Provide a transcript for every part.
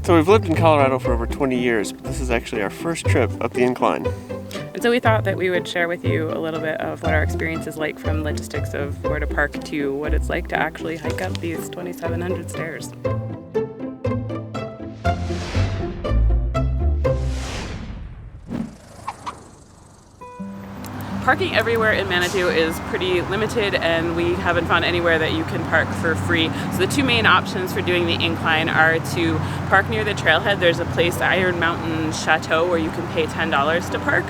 So we've lived in Colorado for over 20 years, but this is actually our first trip up the incline. And so we thought that we would share with you a little bit of what our experience is like, from logistics of where to park to what it's like to actually hike up these 2,700 stairs. Parking everywhere in Manitou is pretty limited, and we haven't found anywhere that you can park for free. So the two main options for doing the incline are to park near the trailhead. There's a place, Iron Mountain Chateau, where you can pay $10 to park,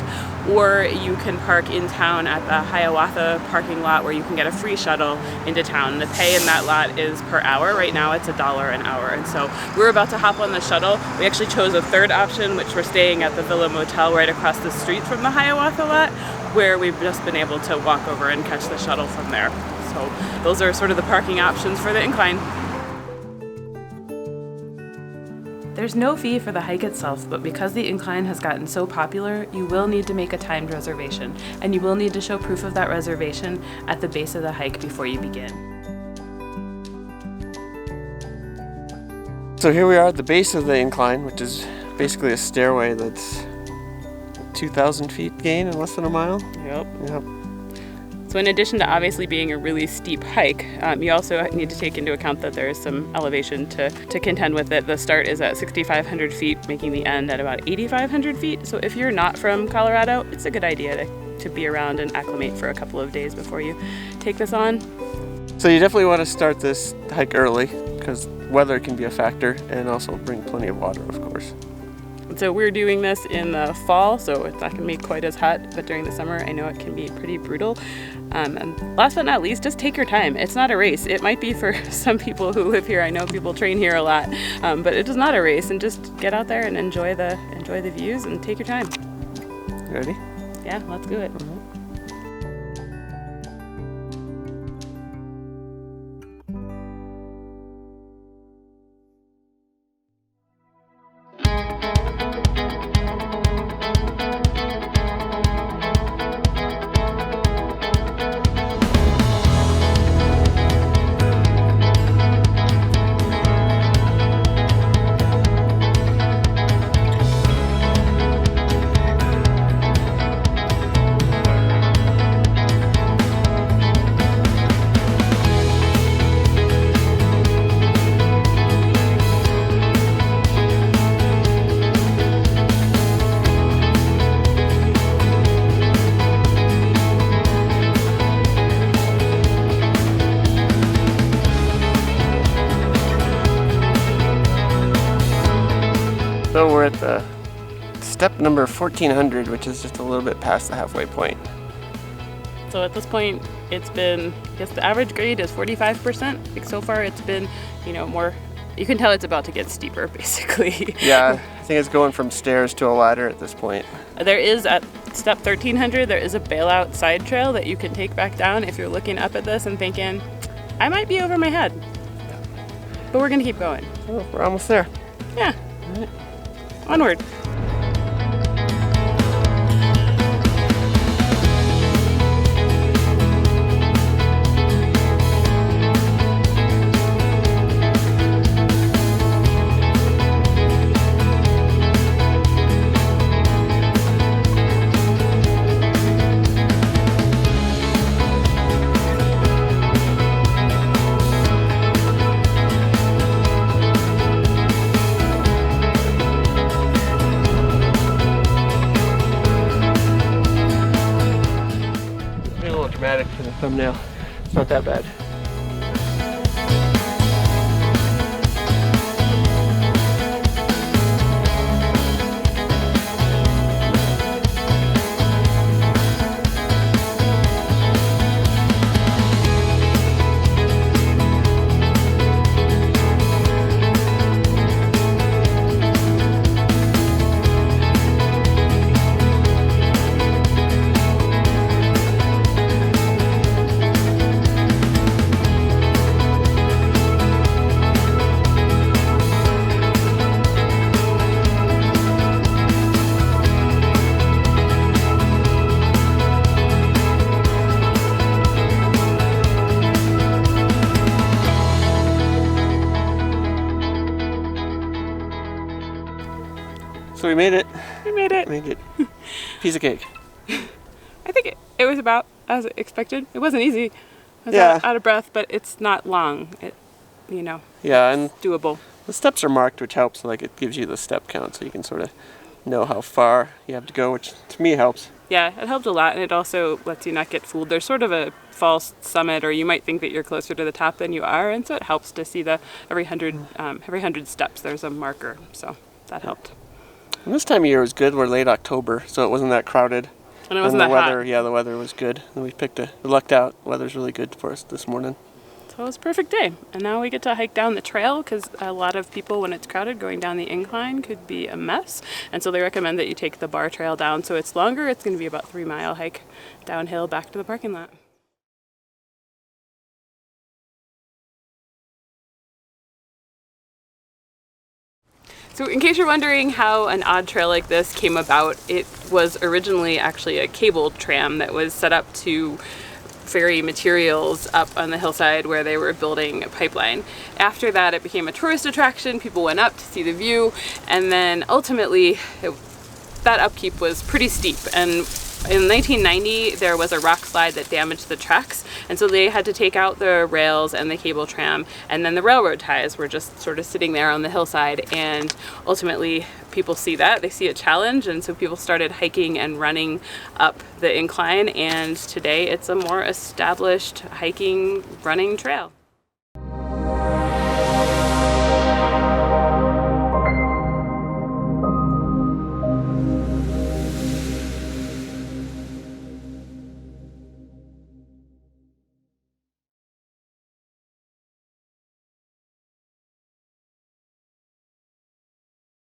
or you can park in town at the Hiawatha parking lot, where you can get a free shuttle into town. The pay in that lot is per hour. Right now it's $1 an hour, and so we're about to hop on the shuttle. We actually chose a third option, which we're staying at the Villa Motel right across the street from the Hiawatha lot, where we've just been able to walk over and catch the shuttle from there. So those are sort of the parking options for the incline. There's no fee for the hike itself, but because the incline has gotten so popular, you will need to make a timed reservation, and you will need to show proof of that reservation at the base of the hike before you begin. So here we are at the base of the incline, which is basically a stairway that's 2,000 feet gain in less than a mile. Yep. Yep. So in addition to obviously being a really steep hike, you also need to take into account that there is some elevation to contend with it. The start is at 6,500 feet, making the end at about 8,500 feet. So if you're not from Colorado, it's a good idea to be around and acclimate for a couple of days before you take this on. So you definitely want to start this hike early, because weather can be a factor, and also bring plenty of water, of course. So we're doing this in the fall, so it's not going to be quite as hot, but during the summer I know it can be pretty brutal. And last but not least, just take your time. It's not a race. It might be for some people who live here. I know people train here a lot, but it is not a race, and just get out there and enjoy the views and take your time. Ready? Yeah, let's do it. So we're at the step number 1,400, which is just a little bit past the halfway point. So at this point, it's been, I guess the average grade is 45%. Like so far it's been, more, you can tell it's about to get steeper, basically. Yeah, I think it's going from stairs to a ladder at this point. There is, at step 1,300, there is a bailout side trail that you can take back down if you're looking up at this and thinking, I might be over my head. But we're gonna keep going. Oh, we're almost there. Yeah. All right. Onward. Dramatic for the thumbnail. It's not that bad. So we made it. We made it. Made it. Piece of cake. I think it was about as expected. It wasn't easy. I was out of breath, but it's not long. Yeah, and doable. the steps are marked, which helps. Like, it gives you the step count, so you can sort of know how far you have to go, which to me helps. Yeah, it helped a lot, and it also lets you not get fooled. There's sort of a false summit, or you might think that you're closer to the top than you are, and so it helps to see every 100 steps there's a marker. So that helped. And this time of year was good. We're late October, so it wasn't that crowded. And it wasn't that weather, hot. Yeah, the weather was good. And we lucked out. The weather's really good for us this morning. So it was a perfect day. And now we get to hike down the trail, because a lot of people, when it's crowded, going down the incline could be a mess. And so they recommend that you take the bar trail down. So it's longer. It's going to be about 3-mile hike downhill back to the parking lot. So in case you're wondering how an odd trail like this came about, it was originally actually a cable tram that was set up to ferry materials up on the hillside where they were building a pipeline. After that, it became a tourist attraction. People went up to see the view, and then ultimately that upkeep was pretty steep. And in 1990, there was a rock slide that damaged the tracks, and so they had to take out the rails and the cable tram, and then the railroad ties were just sort of sitting there on the hillside. And ultimately, people see that, they see a challenge, and so people started hiking and running up the incline, and today it's a more established hiking, running trail.